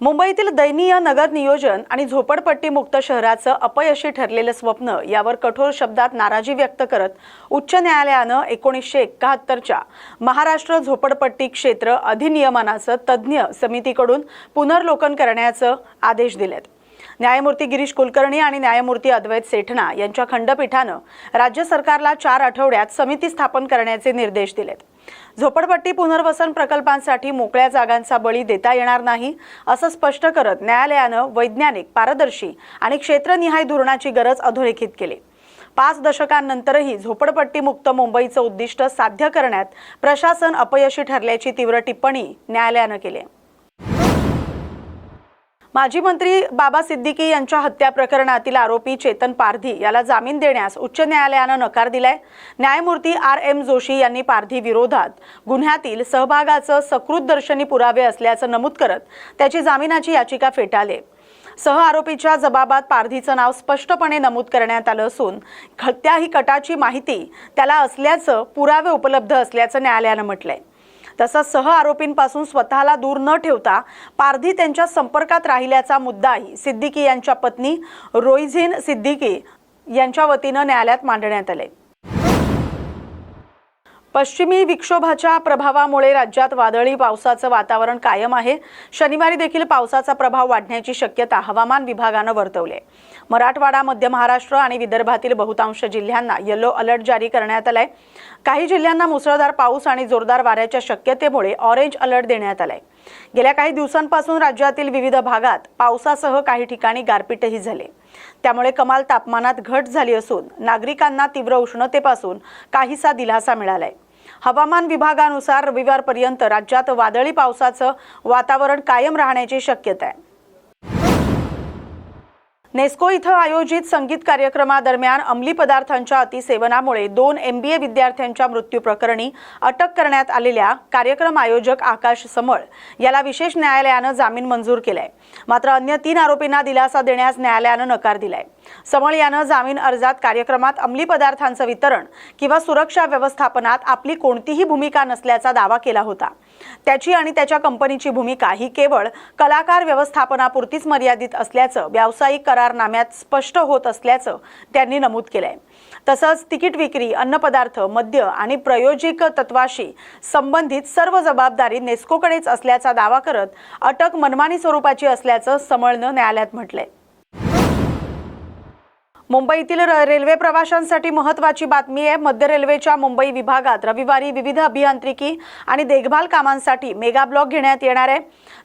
मुंबईतील दयनीय नगर नियोजन आणि झोपडपट्टी मुक्त शहराचं अपयशी ठरलेलं स्वप्न यावर कठोर शब्दात नाराजी व्यक्त करत उच्च न्यायालयानं 1971च्या महाराष्ट्र झोपडपट्टी क्षेत्र अधिनियमाचं तज्ज्ञ समितीकडून पुनर्लोकन करण्याचे आदेश दिलेत। न्यायमूर्ती गिरीश कुलकर्णी आणि न्यायमूर्ती अद्वैत सेठना यांच्या खंडपीठानं राज्य सरकारला 4 आठवड्यात समिती स्थापन करण्याचे निर्देश दिलेत। झोपडपट्टी पुनर्वसन प्रकल्पांसाठी मोकळ्या जागांचा बळी देता येणार नाही असं स्पष्ट करत न्यायालयानं वैज्ञानिक, पारदर्शी आणि क्षेत्रनिहाय धोरणाची गरज अधोरेखित केली। 5 दशकांनंतरही झोपडपट्टी मुक्त मुंबईचं उद्दिष्ट साध्य करण्यात प्रशासन अपयशी ठरल्याची तीव्र टिप्पणी न्यायालयानं केली। माजी मंत्री बाबा सिद्दीकी यांच्या हत्या प्रकरणातील आरोपी चेतन पारधी याला जामीन देण्यास उच्च न्यायालयानं नकार दिलाय। न्यायमूर्ती R.M. जोशी यांनी पारधी विरोधात गुन्ह्यातील सहभागाचे सकृतदर्शनी पुरावे असल्याचं नमूद करत त्याची जामिनाची याचिका फेटाळली। सहआरोपीच्या जबाबात पारधीचं नाव स्पष्टपणे नमूद करण्यात आलं असून हत्या ही कटाची माहिती त्याला असल्याचं पुरावे उपलब्ध असल्याचं न्यायालयानं म्हटलंय। तसंच सहआरोपींपासून स्वतःला दूर न ठेवता पारधी त्यांच्या संपर्कात राहिल्याचा मुद्दाही सिद्दीकी यांच्या पत्नी रोइझिन सिद्दीकी यांच्या वतीनं न्यायालयात मांडण्यात आले। पश्चिमी विक्षोभाच्या प्रभावामुळे राज्यात वादळी पावसाचं वातावरण कायम आहे। शनिवारी देखील पावसाचा प्रभाव वाढण्याची शक्यता हवामान विभागानं वर्तवली आहे। मराठवाडा, मध्य महाराष्ट्र आणि विदर्भातील बहुतांश जिल्ह्यांना येलो अलर्ट जारी करण्यात आलाय। काही जिल्ह्यांना मुसळधार पाऊस आणि जोरदार वाऱ्याच्या शक्यतेमुळे ऑरेंज अलर्ट देण्यात आलाय। गेल्या काही दिवसांपासून राज्यातील विविध भागात पावसासह काही ठिकाणी गारपीटही झाले। त्यामुळे कमाल तापमानात घट झाली असून नागरिकांना तीव्र उष्णतेपासून काहीसा दिलासा मिळालाय। हवामान विभागानुसार रविवारपर्यंत राज्यात वादळी पावसाचं वातावरण कायम राहण्याची शक्यता आहे। नेस्को इथं आयोजित संगीत कार्यक्रमादरम्यान अंमली पदार्थांच्या अतिसेवनामुळे 2 MBA विद्यार्थ्यांच्या मृत्यू प्रकरणी अटक करण्यात आलेल्या कार्यक्रम आयोजक आकाश समळ याला विशेष न्यायालयानं जामीन मंजूर केलाय। मात्र अन्य 3 आरोपींना दिलासा देण्यास न्यायालयानं नकार दिलाय। समळ यानं जामीन अर्जात कार्यक्रमात अंमली पदार्थांचं वितरण किंवा सुरक्षा व्यवस्थापनात आपली कोणतीही भूमिका नसल्याचा दावा केला होता। त्याची आणि त्याच्या कंपनीची भूमिका ही केवळ कलाकार व्यवस्थापनापुरतीच मर्यादित असल्याचं व्यावसायिक करारनाम्यात स्पष्ट होत असल्याचं त्यांनी नमूद केलंय। तसंच तिकीट विक्री, अन्नपदार्थ, मद्य आणि प्रायोजिक तत्वाशी संबंधित सर्व जबाबदारी नेस्कोकडेच असल्याचा दावा करत अटक मनमानी स्वरूपाची असल्याचं समळनं न्यायालयात म्हटलंय। मुंबईतील रेल्वे प्रवाशांसाठी महत्त्वाची बातमी आहे। मध्य रेल्वेच्या मुंबई विभागात रविवारी विविध अभियांत्रिकी आणि देखभाल कामांसाठी मेगा ब्लॉक घेण्यात येणार आहे।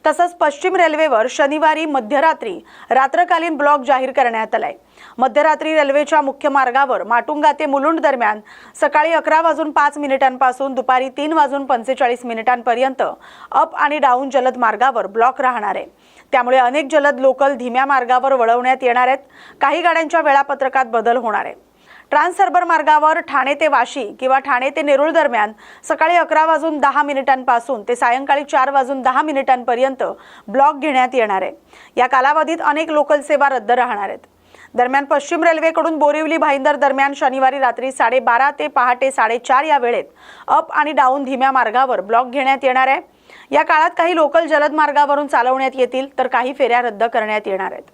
तसंच पश्चिम रेल्वेवर शनिवारी मध्यरात्री रात्रकालीन ब्लॉक जाहीर करण्यात आलाय। मध्यरात्री रेल्वेच्या मुख्य मार्गावर माटुंगा ते मुलुंड दरम्यान सकाळी 11:05 पासून दुपारी 3:45 पर्यंत अप आणि डाऊन जलद मार्गावर ब्लॉक राहणार आहे। त्यामुळे अनेक जलद लोकल धीम्या मार्गावर वळवण्यात येणार आहेत। काही गाड्यांच्या वेळापत्रकात बदल होणार आहे। ट्रान्स हार्बर मार्गावर ठाणे ते वाशी किंवा ठाणे ते नेरूळ दरम्यान सकाळी 11:10 पासून ते सायंकाळी 4:10 पर्यंत ब्लॉक घेण्यात येणार आहे। या कालावधीत अनेक लोकल सेवा रद्द राहणार आहेत। दरम्यान पश्चिम रेल्वेकडून बोरिवली भाईंदर दरम्यान शनिवारी रात्री 12:30 ते पहाटे 4:30 या वेळेत अप आणि डाऊन धीम्या मार्गावर ब्लॉक घेण्यात येणार आहे। या काळात काही लोकल जलद मार्गावरून चालवण्यात येतील तर काही फेऱ्या रद्द करण्यात येणार आहेत।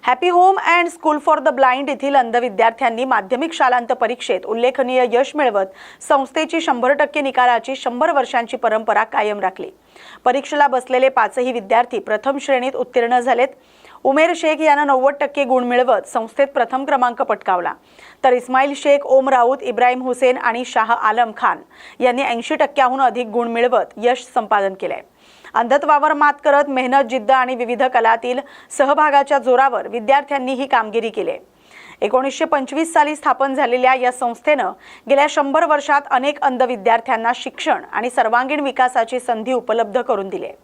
Happy home and school for the blind येथील अंध विद्यार्थ्यांनी माध्यमिक शालांत परीक्षेत उल्लेखनीय यश मिळवत संस्थेची 100% निकालाची 100 वर्षांची परंपरा कायम राखली। परीक्षेला बसलेले 5ही विद्यार्थी प्रथम श्रेणीत उत्तीर्ण झालेत। उमेर शेख यानं 90% गुण मिळवत संस्थेत प्रथम क्रमांक पटकावला, तर इस्माईल शेख, ओम राऊत, इब्राहिम हुसेन आणि शाह आलम खान यांनी 80%हून अधिक गुण मिळवत यश संपादन केलंय। अंधत्वावर मात करत मेहनत, जिद्द आणि विविध कलातील सहभागाच्या जोरावर विद्यार्थ्यांनी ही कामगिरी केली। 1925 साली स्थापन झालेल्या या संस्थेनं गेल्या 100 वर्षात अनेक अंध विद्यार्थ्यांना शिक्षण आणि सर्वांगीण विकासाची संधी उपलब्ध करून दिली आहे।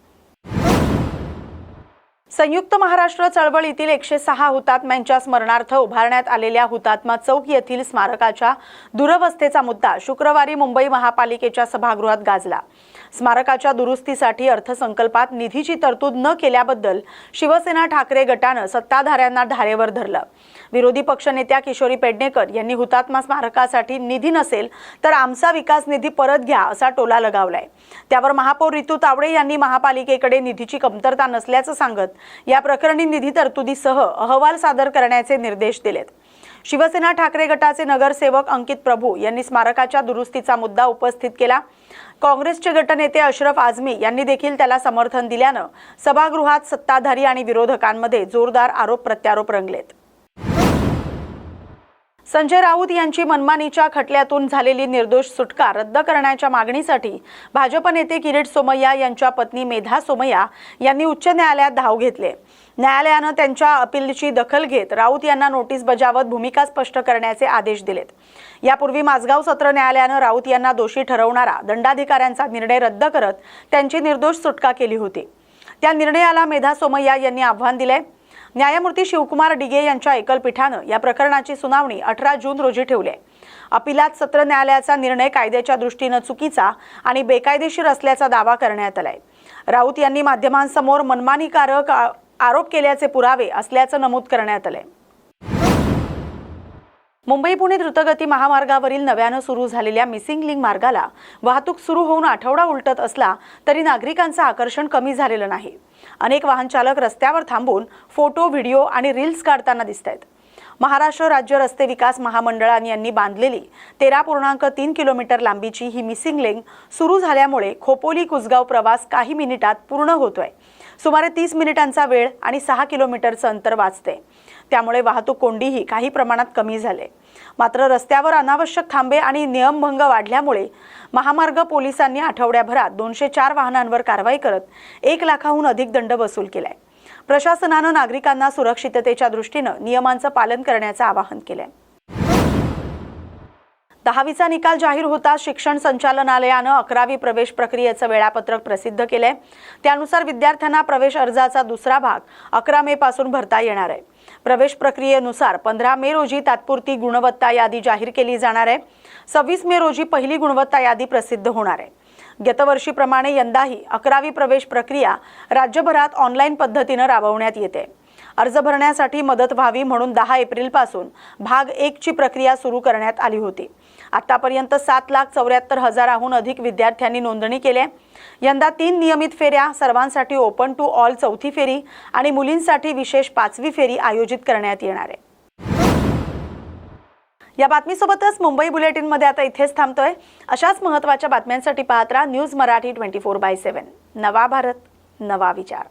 संयुक्त महाराष्ट्र चळवळीतील 106 हुतात्म्यांच्या स्मरणार्थ उभारण्यात आलेल्या हुतात्मा चौक येथील स्मारकाच्या दुरवस्थेचा मुद्दा शुक्रवारी मुंबई महापालिकेच्या सभागृहात गाजला। स्मारकाच्या दुरुस्तीसाठी अर्थसंकल्पात निधीची तरतूद न केल्याबद्दल शिवसेना ठाकरे गटानं सत्ताधाऱ्यांना धारेवर धरलं। विरोधी पक्षनेत्या किशोरी पेडणेकर यांनी हुतात्मा स्मारकासाठी निधी नसेल तर आमचा विकास निधी परत घ्या असा टोला लगावलाय। त्यावर महापौर रितू तावडे यांनी महापालिकेकडे निधीची कमतरता नसल्याचं सांगत या प्रकरणी निधी तरतुदीसह अहवाल सादर करण्याचे निर्देश दिलेत। शिवसेना ठाकरे गटाचे नगरसेवक अंकित प्रभू यांनी स्मारकाच्या दुरुस्तीचा मुद्दा उपस्थित केला। काँग्रेसचे गटनेते अशरफ आझमी यांनी देखील त्याला समर्थन दिल्यानं सभागृहात सत्ताधारी आणि विरोधकांमध्ये जोरदार आरोप प्रत्यारोप रंगलेत। संजय राऊत यांची मनमानीच्या खटल्यातून झालेली निर्दोष सुटका रद्द करण्याच्या मागणीसाठी भाजप नेते किरीट सोमय्या यांच्या पत्नी मेधा सोमय्या यांनी उच्च न्यायालयात धाव घेतली। न्यायालयानं त्यांच्या अपीलची दखल घेत राऊत यांना नोटीस बजावत भूमिका स्पष्ट करण्याचे आदेश दिलेत। यापूर्वी माझगाव सत्र न्यायालयानं राऊत यांना दोषी ठरवणारा दंडाधिकाऱ्यांचा निर्णय रद्द करत त्यांची निर्दोष सुटका केली होती। त्या निर्णयाला मेधा सोमय्या यांनी आव्हान दिले। न्यायमूर्ती शिवकुमार डिगे यांच्या एकलपीठानं या प्रकरणाची सुनावणी 18 जून रोजी ठेवली। अपिलात सत्र न्यायालयाचा निर्णय कायद्याच्या दृष्टीने चुकीचा आणि बेकायदेशीर असल्याचा दावा करण्यात आलाय। राऊत यांनी माध्यमांसमोर मनमानीकारक आरोप केल्याचे पुरावे असल्याचं नमूद करण्यात आले। मुंबई पुणे द्रुतगती महामार्गावरील नव्यानं सुरू झालेल्या मिसिंग लिंक मार्गाला वाहतूक सुरू होऊन आठवडा उलटत असला तरी नागरिकांचं आकर्षण कमी झालेलं नाही। अनेक वाहन चालक रस्त्यावर थांबून फोटो, व्हिडिओ आणि रील्स काढताना दिसतायत। महाराष्ट्र राज्य रस्ते विकास महामंडळाने यांनी बांधलेली 13.3 किलोमीटर लांबीची ही मिसिंग लिंक सुरू झाल्यामुळे खोपोली कुसगाव प्रवास काही मिनिटात पूर्ण होतोय। सुमारे 30 मिनिटांचा वेळ आणि 6 किलोमीटरचं अंतर वाचते। त्यामुळे वाहतूक कोंडीही काही प्रमाणात कमी झाले। मात्र रस्त्यावर अनावश्यक थांबे आणि नियमभंग वाढल्यामुळे महामार्ग पोलिसांनी आठवड्याभरात 204 वाहनांवर कारवाई करत 1 लाखाहून अधिक दंड वसूल केलाय। प्रशासनानं नागरिकांना सुरक्षिततेच्या दृष्टीनं नियमांचं पालन करण्याचं आवाहन केलंय। 10वीचा निकाल जाहीर होताच शिक्षण संचालनालयानं 11वी प्रवेश प्रक्रियेचं वेळापत्रक प्रसिद्ध केलंय। त्यानुसार विद्यार्थ्यांना प्रवेश अर्जाचा दुसरा भाग 11 मे पासून भरता येणार आहे। प्रवेश प्रक्रियेनुसार 15 मे रोजी तात्पुरती गुणवत्ता यादी जाहीर केली जाणार आहे। 26 मे रोजी पहिली गुणवत्ता यादी प्रसिद्ध होणार आहे। गतवर्षीप्रमाणे यंदाही 11वी प्रवेश प्रक्रिया राज्यभरात ऑनलाईन पद्धतीने राबवण्यात येते। अर्ज भरण्यासाठी मदत व्हावी म्हणून 10 एप्रिल पासून भाग 1 ची प्रक्रिया सुरू करण्यात आली होती। आतापर्यंत 7,74,000हून अधिक विद्यार्थ्यांनी नोंदणी केली आहे। यंदा 3 नियमित फेऱ्या, सर्वांसाठी ओपन टू ऑल 4थी फेरी आणि मुलींसाठी विशेष 5वी फेरी आयोजित करण्यात येणार आहे। या बातमीसोबतच मुंबई बुलेटिनमध्ये आता इथेच थांबतोय। अशाच महत्त्वाच्या बातम्यांसाठी पाहत राहा न्यूज मराठी 24/7। नवा भारत, नवा विचार।